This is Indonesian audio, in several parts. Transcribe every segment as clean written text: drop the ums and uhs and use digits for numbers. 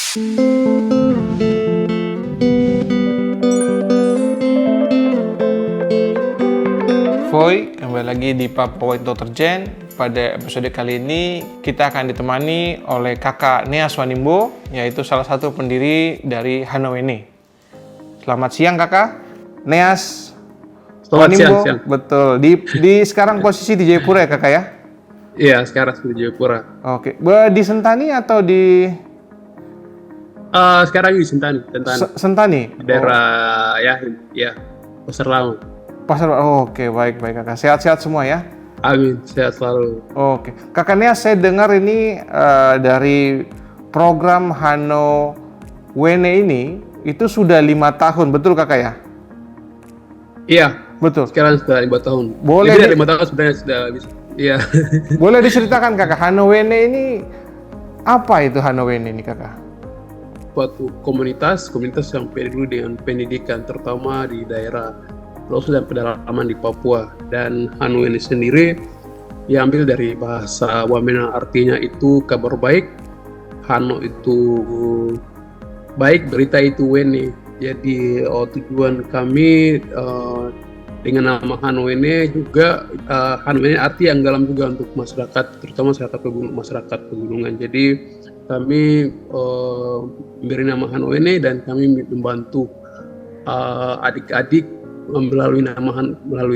Voi, kembali lagi di Papua White Detergent. Pada episode kali ini kita akan ditemani oleh kakak Neas Wanimbo, yaitu salah satu pendiri dari Hanowene. Selamat siang kakak Neas Wanimbo. Siang. Betul, di sekarang posisi di Jayapura ya kakak ya? Iya, sekarang di Jayapura. Oke, di Sentani atau di... Sekarang di Sentani. Sentani? Daerah, ya, Pasar Lama. Oke, baik kakak. Sehat-sehat semua ya? Amin, sehat selalu. Oke, kakak Neas, saya dengar ini dari program Hanowene ini itu sudah 5 tahun, betul kakak ya? Iya, betul. Sekarang sudah 5 tahun. Boleh dari 5 tahun sebenarnya sudah bisa. Iya. Boleh diceritakan kakak, Hanowene ini apa itu Hanowene ini kakak? Suatu komunitas yang peduli dengan pendidikan, terutama di daerah pelosok dan pedalaman di Papua. Dan Hanowene sendiri diambil dari bahasa Wamena, artinya itu kabar baik. Hano itu baik, berita itu wene. Jadi tujuan kami dengan nama Hanowene juga, Hanowene arti yang dalam juga untuk masyarakat, terutama masyarakat pegunungan. Jadi kami memberi nama Hanowene dan kami membantu adik-adik melalui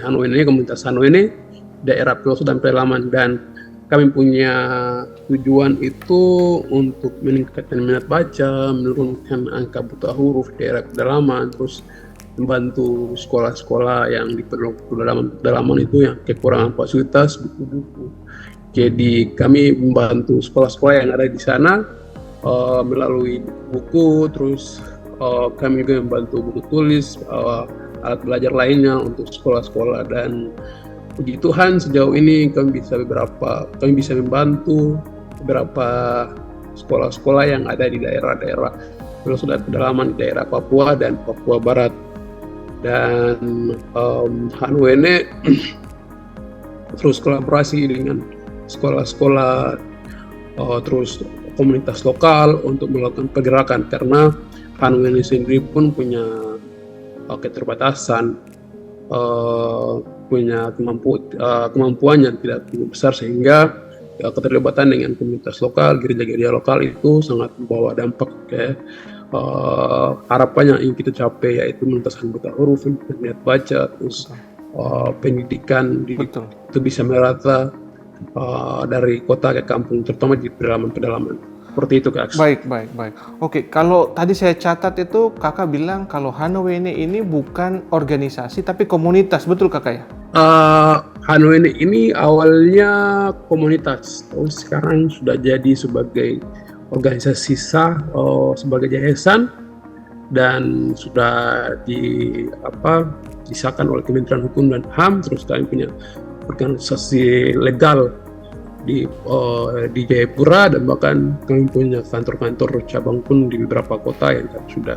Hanowene, komunitas Hanowene, daerah pelosok dan pedalaman. Dan kami punya tujuan itu untuk meningkatkan minat baca, menurunkan angka buta huruf di daerah pedalaman, terus membantu sekolah-sekolah yang di pedalaman itu yang kekurangan fasilitas buku-buku. Jadi kami membantu sekolah-sekolah yang ada di sana melalui buku, terus kami juga membantu buku tulis, alat belajar lainnya untuk sekolah-sekolah. Dan puji Tuhan sejauh ini kami bisa membantu beberapa sekolah-sekolah yang ada di daerah-daerah pelosok dan pedalaman di daerah Papua dan Papua Barat. Dan Hanowene terus kolaborasi dengan sekolah-sekolah, terus komunitas lokal untuk melakukan pergerakan, karena Hanowene sendiri pun punya keterbatasan, punya kemampuan yang tidak cukup besar, sehingga keterlibatan dengan komunitas lokal, gereja-gereja lokal itu sangat membawa dampak harapan yang ingin kita capai, yaitu menuntaskan buta huruf, minat baca, terus pendidikan itu bisa merata dari kota ke kampung, terutama di pedalaman-pedalaman. Seperti itu Kak. Baik. Oke, kalau tadi saya catat itu kakak bilang kalau Hanowene ini bukan organisasi tapi komunitas, betul kakak ya? Hanowene ini awalnya komunitas, sekarang sudah jadi sebagai organisasi sah, sebagai yayasan, dan sudah disahkan oleh Kementerian Hukum dan HAM. Terus kami punya organisasi legal di Jayapura, dan bahkan kami punya kantor-kantor cabang pun di beberapa kota yang kami sudah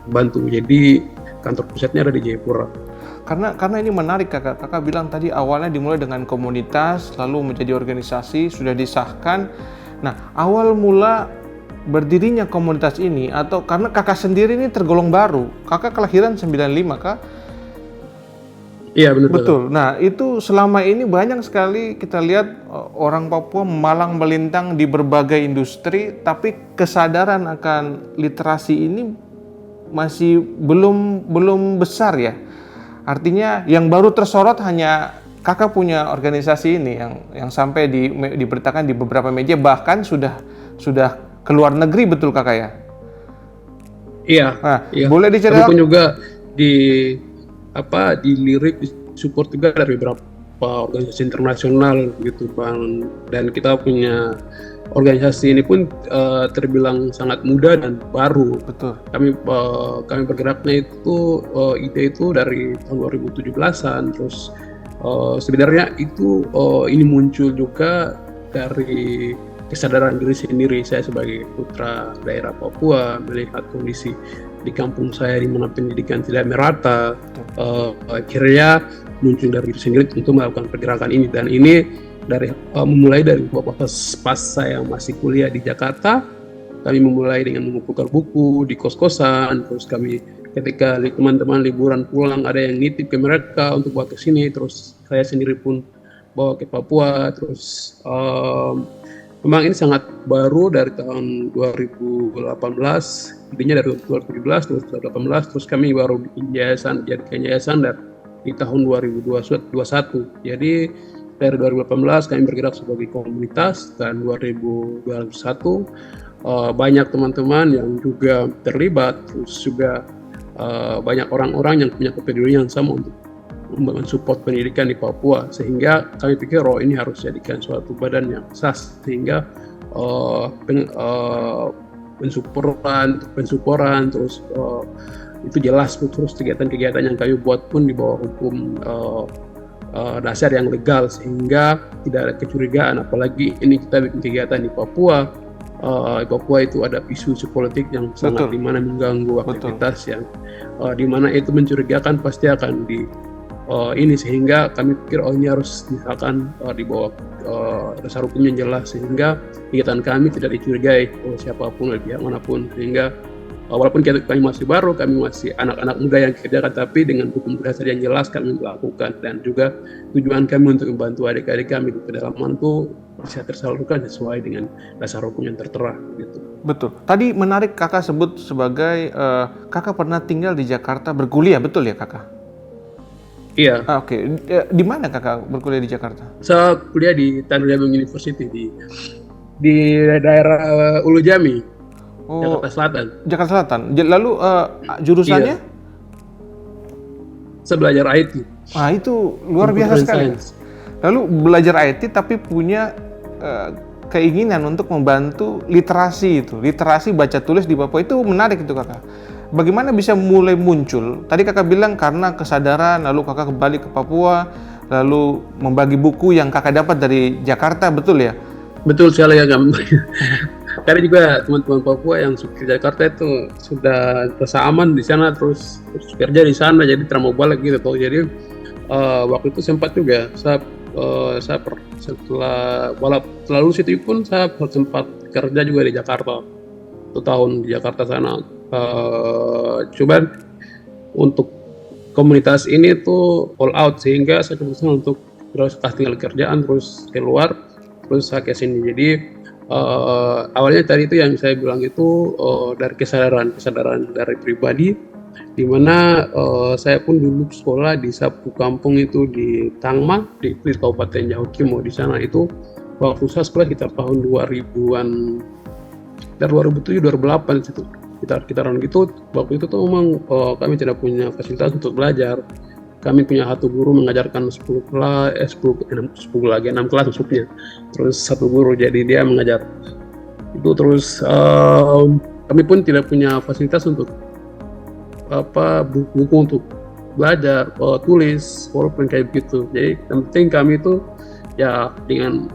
bantu. Jadi kantor pusatnya ada di Jayapura. Karena ini menarik kakak bilang tadi awalnya dimulai dengan komunitas, lalu menjadi organisasi, sudah disahkan. Nah, awal mula berdirinya komunitas ini, atau karena kakak sendiri ini tergolong baru, kakak kelahiran 95 kak? Iya betul. Nah itu selama ini banyak sekali kita lihat orang Papua malang melintang di berbagai industri, tapi kesadaran akan literasi ini masih belum besar ya. Artinya yang baru tersorot hanya kakak punya organisasi ini yang sampai diberitakan di beberapa media, bahkan sudah ke luar negeri, betul kakak ya? Iya. Nah, iya. Boleh diceritakan? Kami pun juga dilirik, support juga dari beberapa organisasi internasional gitu Bang. Dan kita punya organisasi ini pun terbilang sangat muda dan baru. Betul. Kami bergeraknya itu ide itu dari tahun 2017-an. Terus sebenarnya itu ini muncul juga dari kesadaran diri sendiri. Saya sebagai putra daerah Papua melihat kondisi di kampung saya di mana pendidikan tidak merata, akhirnya muncul dari diri sendiri untuk melakukan pergerakan ini. Dan ini memulai dari pas saya masih kuliah di Jakarta, kami memulai dengan mengumpulkan buku di kos-kosan, terus kami ketika teman-teman liburan pulang ada yang nitip ke mereka untuk bawa ke sini, terus saya sendiri pun bawa ke Papua. Terus memang ini sangat baru dari tahun 2018, intinya dari 2017 terus 2018, terus kami baru jadikan yayasan di tahun 2021. Jadi dari 2018 kami bergerak sebagai komunitas, dan 2021 banyak teman-teman yang juga terlibat, terus juga banyak orang-orang yang punya kepedulian yang sama untuk mensupport pendidikan di Papua, sehingga kami pikir ini harus jadikan suatu badan yang sah, sehingga pensuporan terus itu jelas, terus kegiatan-kegiatan yang kami buat pun di bawah hukum dasar yang legal, sehingga tidak ada kecurigaan. Apalagi ini kita bikin kegiatan di Papua. Papua itu ada isu-isu politik yang sangat dimana mengganggu aktivitas yang dimana itu mencurigakan pasti akan ini, sehingga kami pikir ini harus misalkan di bawah dasar hukum yang jelas, sehingga kegiatan kami tidak dicurigai oleh siapapun, oleh pihak manapun, sehingga walaupun kami masih baru, kami masih anak-anak muda yang kerjakan, tapi dengan hukum dasar yang jelas kami melakukan, dan juga tujuan kami untuk membantu adik-adik kami di pedalaman itu bisa tersalurkan sesuai dengan dasar hukum yang tertera gitu. Betul. Tadi menarik kakak sebut sebagai kakak pernah tinggal di Jakarta berkuliah, betul ya kakak? Iya. Oke. Di mana kakak berkuliah di Jakarta? Saya kuliah di Tanjung Jabung University di daerah Ulu Jami, Jakarta Selatan. Jakarta Selatan. Lalu jurusannya? Iya. Saya belajar IT. Itu luar biasa sekali. Lalu belajar IT tapi punya keinginan untuk membantu literasi baca tulis di Papua, itu menarik itu kakak. Bagaimana bisa mulai muncul? Tadi kakak bilang karena kesadaran, lalu kakak kembali ke Papua, lalu membagi buku yang kakak dapat dari Jakarta, betul ya? Betul sekali ya, karena juga teman-teman Papua yang suka ke Jakarta itu sudah terasa aman di sana, terus kerja di sana, jadi terlalu balik gitu. Jadi waktu itu sempat juga saya setelah lulus itu pun saya sempat kerja juga di Jakarta, 1 tahun di Jakarta sana. Coba untuk komunitas ini tuh all out, sehingga saya keputusan untuk terus tinggal kerjaan, terus keluar, terus saya ke sini. Jadi awalnya tadi itu yang saya bilang itu dari kesadaran dari pribadi, di mana saya pun dulu sekolah di Sapu Kampung itu di Tangma di Kabupaten Yahukimo. Di sana itu waktu saya sekolah sekitar tahun 2000-an, dari 2007 2008 situ, sekitaran gitu. Waktu itu tuh memang kami tidak punya fasilitas untuk belajar. Kami punya satu guru mengajarkan 6 kelas maksudnya. Terus satu guru, jadi dia mengajar itu. Terus kami pun tidak punya fasilitas untuk buku untuk belajar tulis, walaupun kayak begitu. Jadi yang penting kami itu ya dengan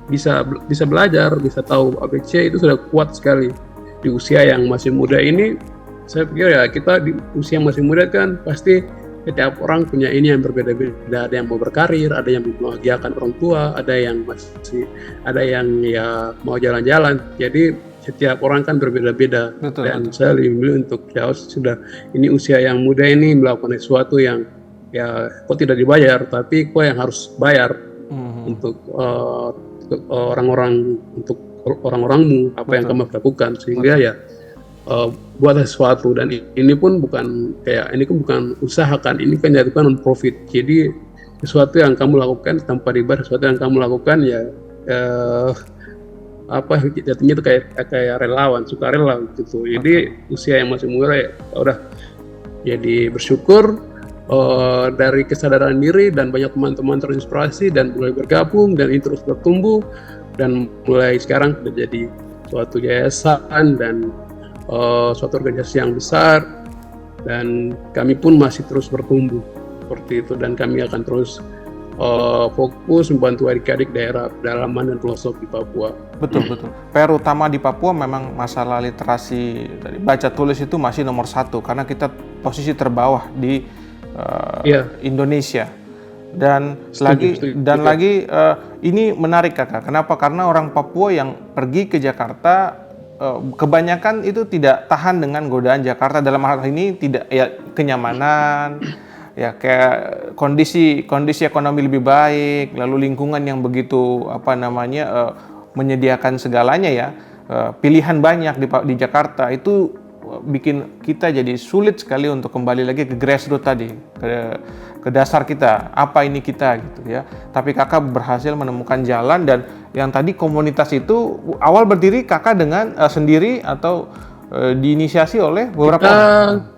bisa belajar, bisa tahu ABC, itu sudah kuat sekali di usia yang masih muda ini. Saya pikir ya kita di usia masih muda kan pasti setiap orang punya ini yang berbeda-beda. Ada yang mau berkarir, ada yang mau membahagiakan orang tua, ada yang ya mau jalan-jalan. Jadi setiap orang kan berbeda-beda. Dan saya lebih memilih untuk ya sudah ini usia yang muda ini melakukan sesuatu yang ya kok tidak dibayar, tapi kok yang harus bayar untuk orang-orangmu, apa yang kamu lakukan, sehingga ya buat sesuatu. Dan ini pun bukan usaha kan, ini kan dilakukan non profit. Jadi sesuatu yang kamu lakukan tanpa dibayar, sesuatu yang kamu lakukan ya jatuhnya itu kayak relawan, sukarela gitu. Jadi usia yang masih muda ya udah jadi bersyukur dari kesadaran diri, dan banyak teman-teman terinspirasi dan mulai bergabung, dan ini terus bertumbuh, dan mulai sekarang sudah jadi suatu yayasan dan suatu organisasi yang besar, dan kami pun masih terus bertumbuh seperti itu, dan kami akan terus fokus membantu adik-adik daerah pedalaman dan pelosok di Papua. Betul. PR utama di Papua memang masalah literasi, dari baca tulis itu masih nomor 1 karena kita posisi terbawah di Indonesia. Dan lagi ini menarik Kakak. Kenapa? Karena orang Papua yang pergi ke Jakarta kebanyakan itu tidak tahan dengan godaan Jakarta. Dalam hal ini tidak ya kenyamanan, ya kayak kondisi ekonomi lebih baik, lalu lingkungan yang begitu menyediakan segalanya ya. Pilihan banyak di Jakarta itu bikin kita jadi sulit sekali untuk kembali lagi ke grassroots tadi, ke dasar kita, apa ini kita gitu ya. Tapi Kakak berhasil menemukan jalan, dan yang tadi komunitas itu awal berdiri Kakak dengan sendiri atau diinisiasi oleh beberapa orang?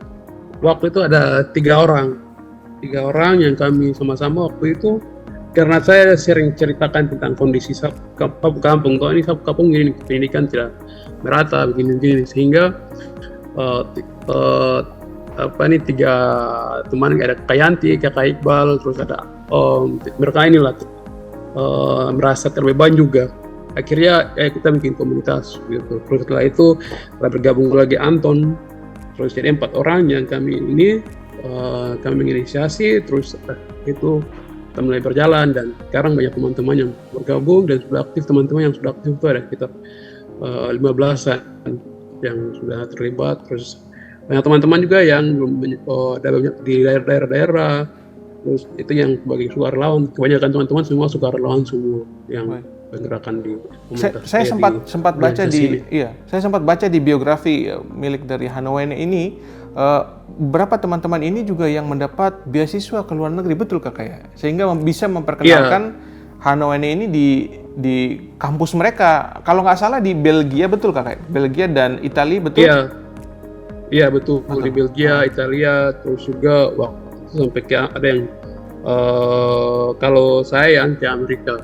Waktu itu ada tiga orang yang kami sama-sama waktu itu, karena saya sering ceritakan tentang kondisi kampung, kalau ini kampung ini pendidikan tidak merata begini, sehingga tiga teman, ada Kak Yanti, Kakak Iqbal, terus ada mereka inilah merasa terbeban juga. Akhirnya kita bikin komunitas gitu. Terus setelah itu bergabung lagi Anton, terus jadi 4 orang yang kami menginisiasi, terus itu kita mulai berjalan, dan sekarang banyak teman-teman yang bergabung dan sudah aktif. Teman-teman yang sudah aktif itu ada sekitar 15-an yang sudah terlibat. Terus banyak teman-teman juga yang ada banyak di daerah-daerah, terus itu yang sebagai sukarelawan. Kebanyakan teman-teman semua sukarelawan semua yang bergerakan di komunitas. Saya sempat baca saya sempat baca di biografi milik dari Hanowene ini, beberapa teman-teman ini juga yang mendapat beasiswa ke luar negeri, betul Kakak ya? Sehingga bisa memperkenalkan Hanowene ini di kampus mereka. Kalau nggak salah di Belgia, betul Kakak? Belgia dan Italia, betul? Iya betul. Di Belgia, Italia, terus juga waktu itu sampai ke ada yang kalau saya yang ke Amerika.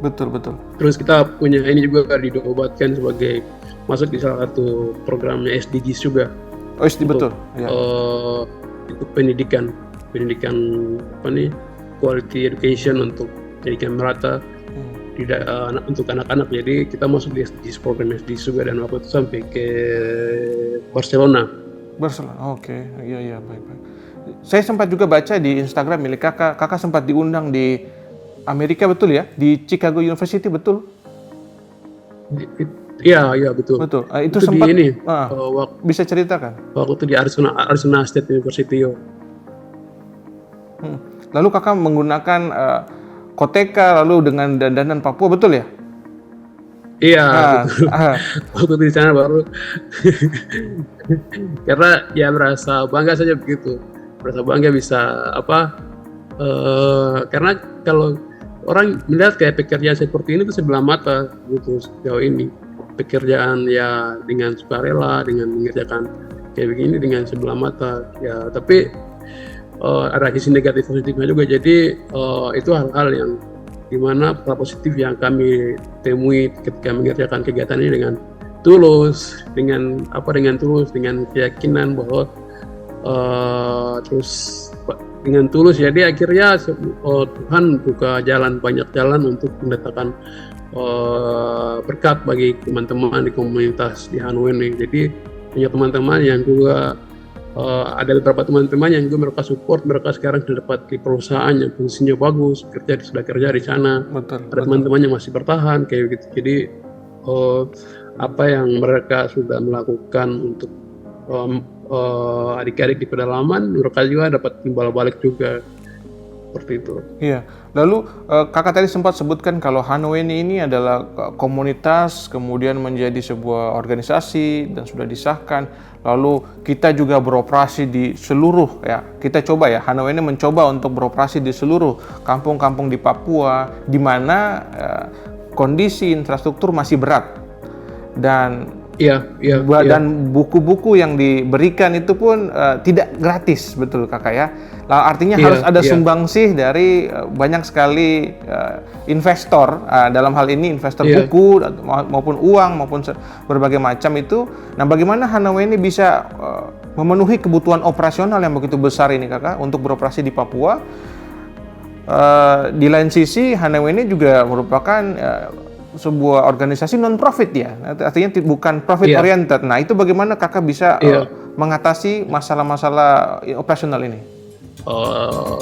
Betul. Terus kita punya ini juga dinobatkan sebagai masuk di salah satu programnya SDGs juga. Oh, betul. Ya. Itu pendidikan quality education untuk pendidikan merata tidak untuk anak-anak. Jadi kita masuk di SDGs, program SDGs juga, dan waktu itu sampai ke Barcelona. Oke. Iya, baik. Saya sempat juga baca di Instagram milik Kakak sempat diundang di Amerika, betul ya? Di Chicago University, betul? Iya, betul. Itu sempat di ini. Bisa ceritakan? Waktu itu di Arizona State University. Lalu Kakak menggunakan koteka lalu dengan dandanan Papua, betul ya? Iya, betul. Waktu di sana baru karena ya merasa bangga saja begitu. Merasa bangga bisa karena kalau orang melihat kayak pekerjaan seperti ini tuh sebelah mata gitu sejauh ini. Pekerjaan ya dengan sukarela, dengan mengerjakan kayak begini dengan sebelah mata ya, tapi ada sisi negatif positifnya juga. Jadi itu hal-hal yang dimana positif yang kami temui ketika mengerjakan kegiatan ini dengan tulus, dengan keyakinan bahwa dengan tulus. Jadi akhirnya Tuhan buka banyak jalan untuk mendatangkan berkat bagi teman-teman di komunitas di Hanowene. Jadi banyak teman-teman yang juga ada beberapa teman-teman yang juga mereka support, mereka sekarang sudah dapat di perusahaan yang posisinya bagus, sudah kerja di sana. Betul. Teman-teman yang masih bertahan kayak gitu. Jadi apa yang mereka sudah melakukan untuk adik-adik di pedalaman, mereka juga dapat timbal balik juga seperti itu. Iya. Lalu Kakak tadi sempat sebutkan kalau Hanowene ini adalah komunitas, kemudian menjadi sebuah organisasi dan sudah disahkan. Lalu kita juga beroperasi di seluruh kita coba Hanowene mencoba untuk beroperasi di seluruh kampung-kampung di Papua di mana kondisi infrastruktur masih berat. Dan dan buku-buku yang diberikan itu pun tidak gratis, betul Kakak ya. Artinya harus ada sumbangsih dari banyak sekali investor, dalam hal ini investor buku maupun uang maupun berbagai macam itu. Nah, bagaimana Hanowene bisa memenuhi kebutuhan operasional yang begitu besar ini Kakak untuk beroperasi di Papua? Di lain sisi Hanowene juga merupakan sebuah organisasi non-profit ya, artinya bukan profit oriented. Nah, itu bagaimana Kakak bisa mengatasi masalah-masalah operasional ini?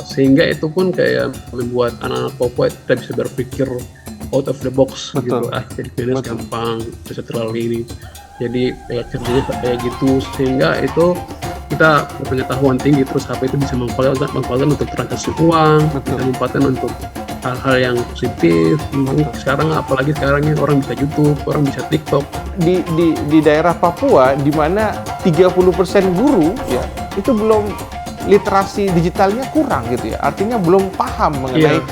Sehingga itu pun kayak membuat anak-anak Papua tidak bisa berpikir out of the box Betul. gitu. Jadi PNS gampang, bisa terlalu ini. Jadi kerjanya kayak gitu, sehingga itu kita berpengetahuan tinggi, terus HP itu bisa manfaatkan untuk transaksi uang, bisa manfaatkan untuk hal-hal yang positif. Sekarang apalagi sekarangnya orang bisa YouTube, orang bisa TikTok. Di daerah Papua di mana 30% guru ya itu belum literasi digitalnya kurang gitu ya. Artinya belum paham mengenai